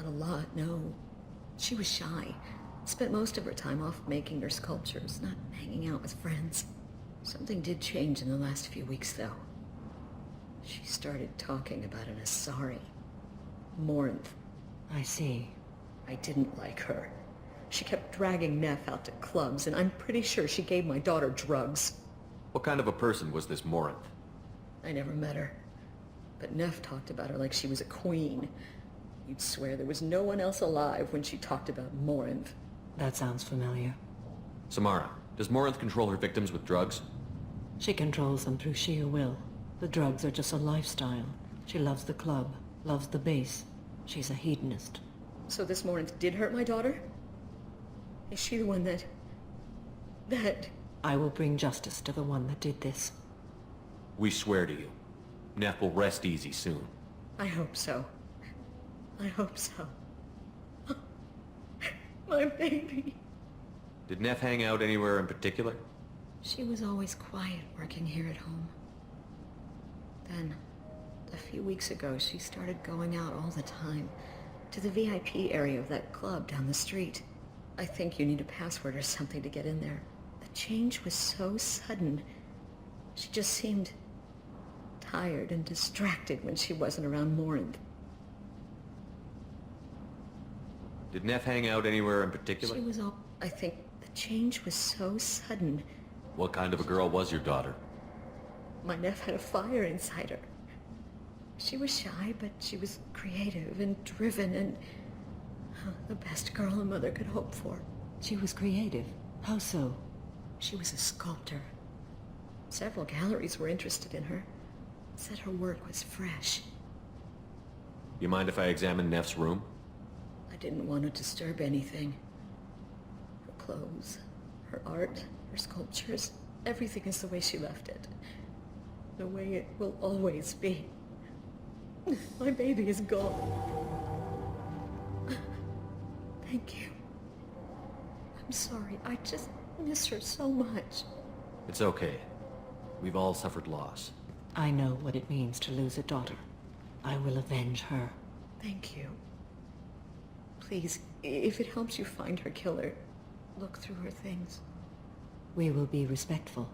a lot, no. She was shy. Spent most of her time off making her sculptures, not hanging out with friends. Something did change in the last few weeks, though. She started talking about an Asari. Morinth. I see. I didn't like her. She kept dragging Neff out to clubs, and I'm pretty sure she gave my daughter drugs. What kind of a person was this Morinth? I never met her. But Neff talked about her like she was a queen. You'd swear there was no one else alive when she talked about Morinth. That sounds familiar. Samara, does Morinth control her victims with drugs? She controls them through sheer will. The drugs are just a lifestyle. She loves the club, loves the base. She's a hedonist. So this Morinth did hurt my daughter? Is she the one that... I will bring justice to the one that did this. We swear to you. Neff will rest easy soon. I hope so. I hope so. My baby. Did Neff hang out anywhere in particular? She was always quiet working here at home. Then, a few weeks ago, she started going out all the time. To the VIP area of that club down the street. I think you need a password or something to get in there. The change was so sudden. She just seemed tired and distracted when she wasn't around Morinth. Did Neff hang out anywhere in particular? She was all... I think the change was so sudden. What kind of a girl was your daughter? My Neff had a fire inside her. She was shy, but she was creative and driven and... the best girl a mother could hope for. She was creative. How so? She was a sculptor. Several galleries were interested in her. Said her work was fresh. You mind if I examine Neff's room? I didn't want to disturb anything. Her clothes, her art, her sculptures, everything is the way she left it. The way it will always be. My baby is gone. Thank you. I'm sorry, I just miss her so much. It's okay. We've all suffered loss. I know what it means to lose a daughter. I will avenge her. Thank you. Please, if it helps you find her killer, look through her things. We will be respectful.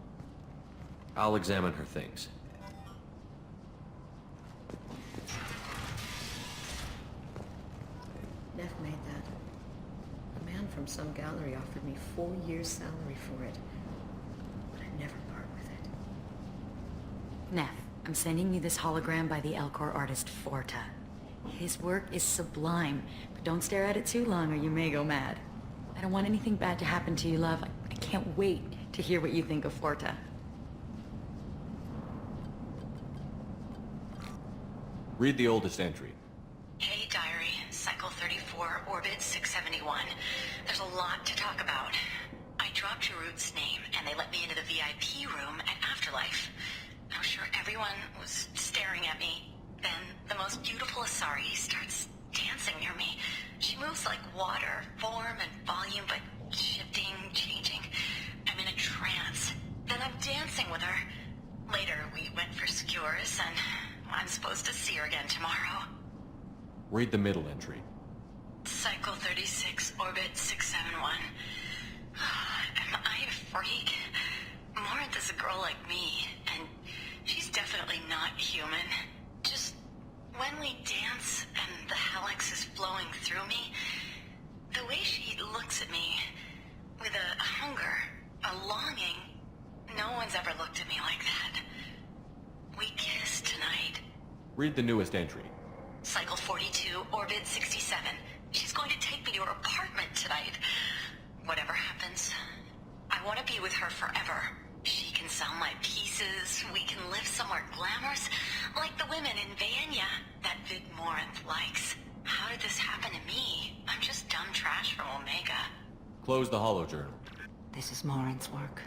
I'll examine her things. Neff made that. A man from some gallery offered me 4 years' salary for it. But I'd never part with it. Neff, I'm sending you this hologram by the Elcor artist Forta. His work is sublime, but don't stare at it too long or you may go mad. I don't want anything bad to happen to you, love. I can't wait to hear what you think of Forta. Read the oldest entry. Hey, diary. Cycle 34, orbit 671. There's a lot to talk about. I dropped Jarut's name, and they let me into the VIP room at Afterlife. I'm sure everyone was staring at me. Then, the most beautiful Asari starts dancing near me. She moves like water, form and volume, but shifting, changing. I'm in a trance. Then I'm dancing with her. Later, we went for skewers, and I'm supposed to see her again tomorrow. Read the middle entry. Cycle 36, orbit 671. Am I a freak? Morinth is a girl like me, and she's definitely not human. Just when we dance and the helix is flowing through me, the way she looks at me with a hunger, a longing, no one's ever looked at me like that. We kiss tonight. Read the newest entry. Cycle 42, orbit 67. She's going to take me to her apartment tonight. Whatever happens, I want to be with her forever. She can sell my pieces, we can live somewhere glamorous, like the women in Vanya that Vid Morinth likes. How did this happen to me? I'm just dumb trash from Omega. Close the holojournal. This is Morinth's work.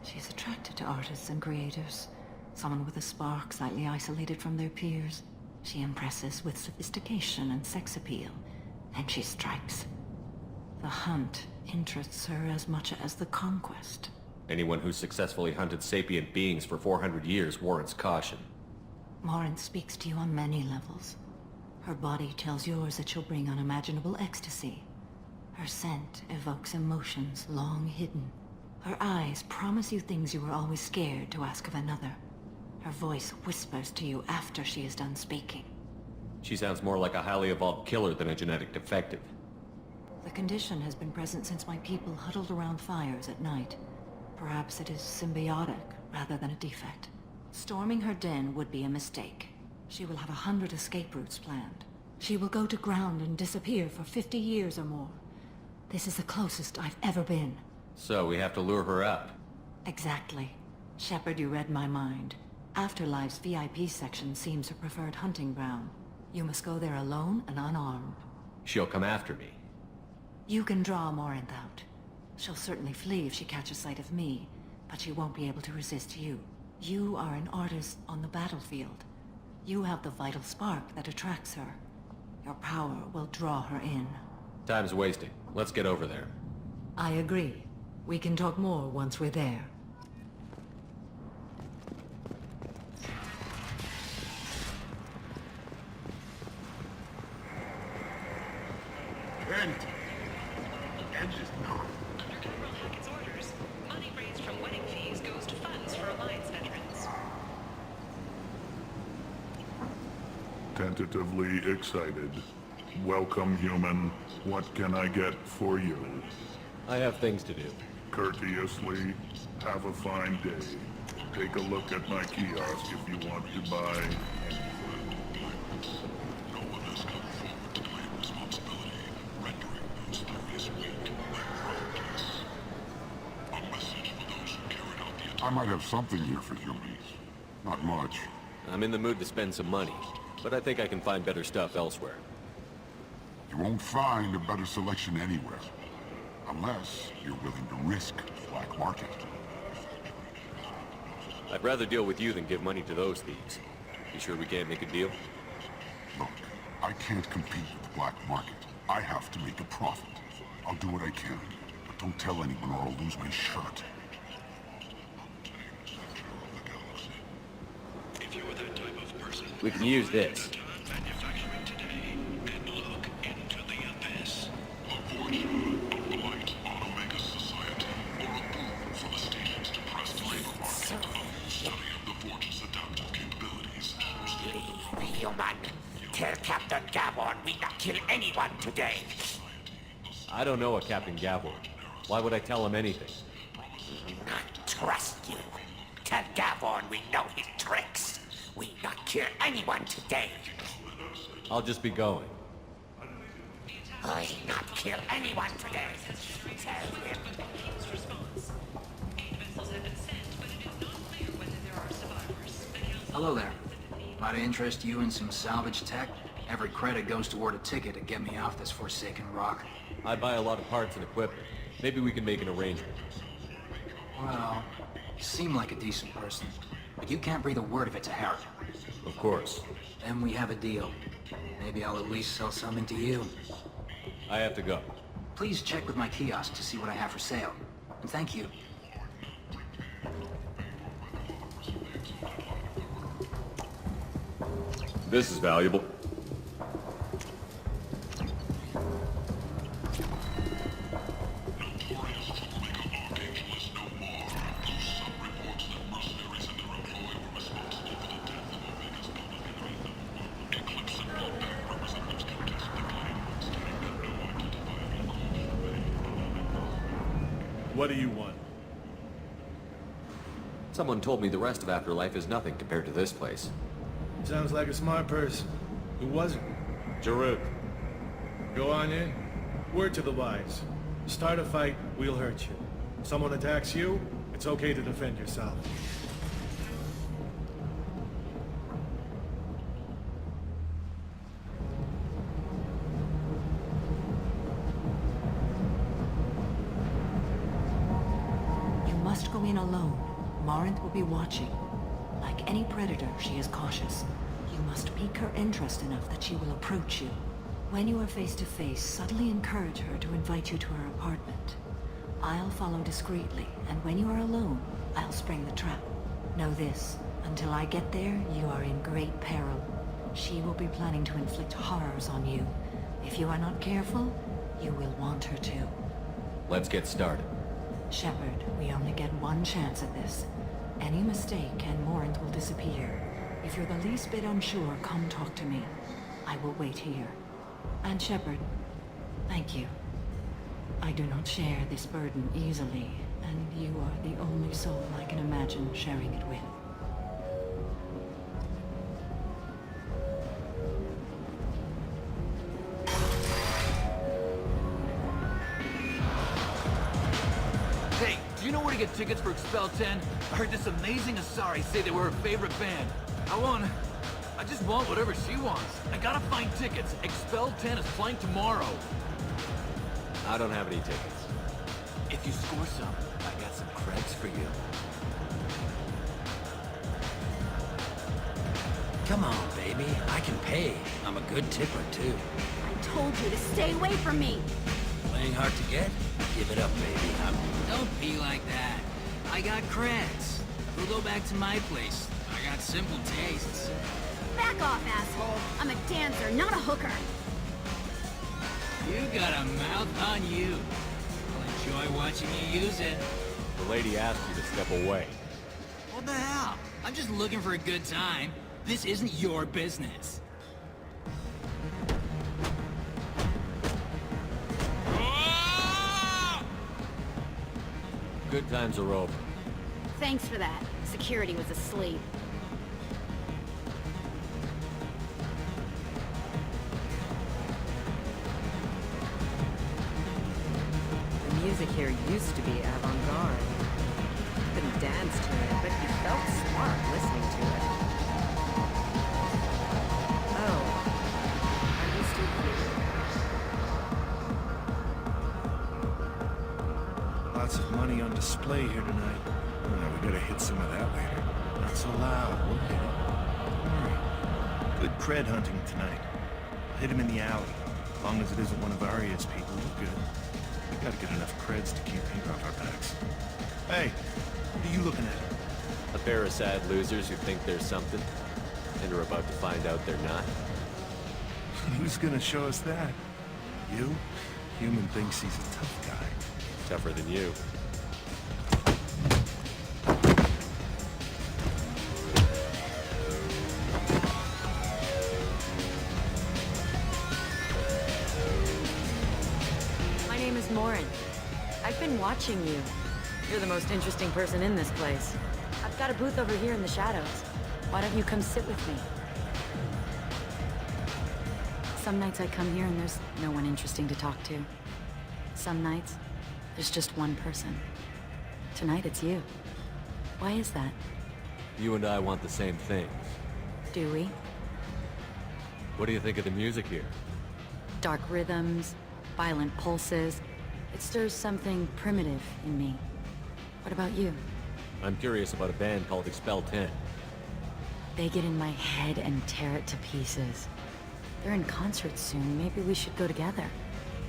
She's attracted to artists and creators. Someone with a spark, slightly isolated from their peers. She impresses with sophistication and sex appeal, and she strikes. The hunt interests her as much as the conquest. Anyone who's successfully hunted sapient beings for 400 years warrants caution. Morinth speaks to you on many levels. Her body tells yours that she'll bring unimaginable ecstasy. Her scent evokes emotions long hidden. Her eyes promise you things you were always scared to ask of another. Her voice whispers to you after she is done speaking. She sounds more like a highly evolved killer than a genetic defective. The condition has been present since my people huddled around fires at night. Perhaps it is symbiotic rather than a defect. Storming her den would be a mistake. She will have 100 escape routes planned. She will go to ground and disappear for 50 years or more. This is the closest I've ever been. So we have to lure her out. Exactly. Shepard, you read my mind. Afterlife's VIP section seems her preferred hunting ground. You must go there alone and unarmed. She'll come after me. You can draw Morinth out. She'll certainly flee if she catches sight of me, but she won't be able to resist you. You are an artist on the battlefield. You have the vital spark that attracts her. Your power will draw her in. Time's wasting. Let's get over there. I agree. We can talk more once we're there. End. End is not. Under General Hackett's orders, money raised from wedding fees goes to funds for Alliance veterans. Tentatively excited. Welcome, human. What can I get for you? I have things to do. Courteously, have a fine day. Take a look at my kiosk if you want to buy anything. I might have something here for humans. Not much. I'm in the mood to spend some money, but I think I can find better stuff elsewhere. You won't find a better selection anywhere. Unless you're willing to risk the black market. I'd rather deal with you than give money to those thieves. You sure we can't make a deal? Look, I can't compete with the black market. I have to make a profit. I'll do what I can, but don't tell anyone or I'll lose my shirt. We can use this. Human, tell Captain Gavon we not kill anyone today. I don't know a Captain Gavor. Why would I tell him anything? Not trust you. Tell Gavon we know his tricks. We not kill anyone today. I'll just be going. I not kill anyone today. Tell him. King's response. 8 vessels have been sent, but it is not clear whether there are survivors. The council Hello there. Might I interest you in some salvage tech? Every credit goes toward a ticket to get me off this forsaken rock. I buy a lot of parts and equipment. Maybe we can make an arrangement. Well, you seem like a decent person, but you can't breathe a word of it to Harry. Of course. Then we have a deal. Maybe I'll at least sell something to you. I have to go. Please check with my kiosk to see what I have for sale. And thank you. This is valuable. What do you want? Someone told me the rest of Afterlife is nothing compared to this place. Sounds like a smart person. Who was it? Jarut. Go on in. Word to the wise. Start a fight, we'll hurt you. Someone attacks you, it's okay to defend yourself. You must go in alone. Morinth will be watching. Like any predator, she is cautious. You must pique her interest enough that she will approach you. When you are face to face, subtly encourage her to invite you to her apartment. I'll follow discreetly, and when you are alone, I'll spring the trap. Know this, until I get there, you are in great peril. She will be planning to inflict horrors on you. If you are not careful, you will want her to. Let's get started. Shepard, we only get one chance at this. Any mistake and Morant will disappear. If you're the least bit unsure, come talk to me. I will wait here. And Shepard, thank you. I do not share this burden easily, and you are the only soul I can imagine sharing it with. Hey, do you know where to get tickets for Expel 10? I heard this amazing Asari say they were her favorite band. I just want whatever she wants. I gotta find tickets. Expel 10 is playing tomorrow. I don't have any tickets. If you score some, I got some creds for you. Come on, baby. I can pay. I'm a good tipper, too. I told you to stay away from me! Playing hard to get? Give it up, baby. Don't be like that. I got creds. We'll go back to my place. I got simple tastes. Back off, asshole! I'm a dancer, not a hooker! You got a mouth on you. I'll enjoy watching you use it. The lady asked you to step away. What the hell? I'm just looking for a good time. This isn't your business. Good times are over. Thanks for that. Security was asleep. The music here used to be avant-garde. You couldn't dance to it, but you felt smart listening to it. Oh, are you still here? Lots of money on display here tonight. Oh, we gotta hit some of that later. Not so loud, we'll hit it. Don't worry. Good cred hunting tonight. I'll hit him in the alley. As long as it isn't one of Arya's people, we're good. We gotta get enough creds to keep ink off our backs. Hey, what are you looking at? A pair of sad losers who think there's something, and are about to find out they're not. Who's gonna show us that? You? Human thinks he's a tough guy. Tougher than you. My name is Morin. I've been watching you. You're the most interesting person in this place. I've got a booth over here in the shadows. Why don't you come sit with me? Some nights I come here and there's no one interesting to talk to. Some nights, there's just one person. Tonight it's you. Why is that? You and I want the same things. Do we? What do you think of the music here? Dark rhythms, violent pulses. It stirs something primitive in me. What about you? I'm curious about a band called Expel 10. They get in my head and tear it to pieces. They're in concert soon. Maybe we should go together.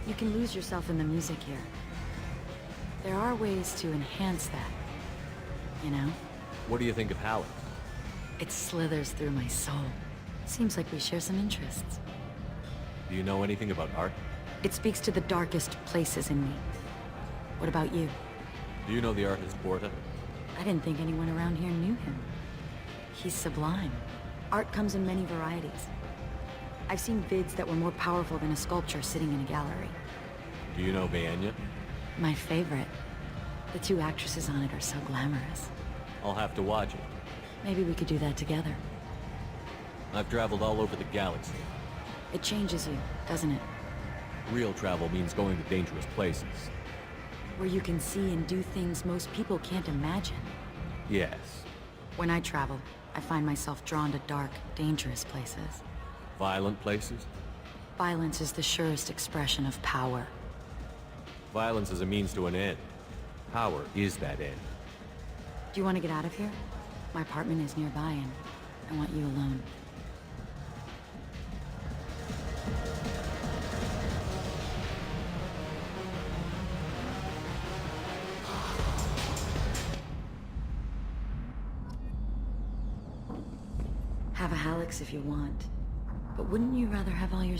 You can lose yourself in the music here. There are ways to enhance that, you know? What do you think of Halleck? It slithers through my soul. Seems like we share some interests. Do you know anything about art? It speaks to the darkest places in me. What about you? Do you know the artist Porta? I didn't think anyone around here knew him. He's sublime. Art comes in many varieties. I've seen vids that were more powerful than a sculpture sitting in a gallery. Do you know Vaenya? My favorite. The two actresses on it are so glamorous. I'll have to watch it. Maybe we could do that together. I've traveled all over the galaxy. It changes you, doesn't it? Real travel means going to dangerous places. Where you can see and do things most people can't imagine. Yes. When I travel, I find myself drawn to dark, dangerous places. Violent places? Violence is the surest expression of power. Violence is a means to an end. Power is that end. Do you want to get out of here? My apartment is nearby and I want you alone. Have a Hallex if you want. But wouldn't you rather have all your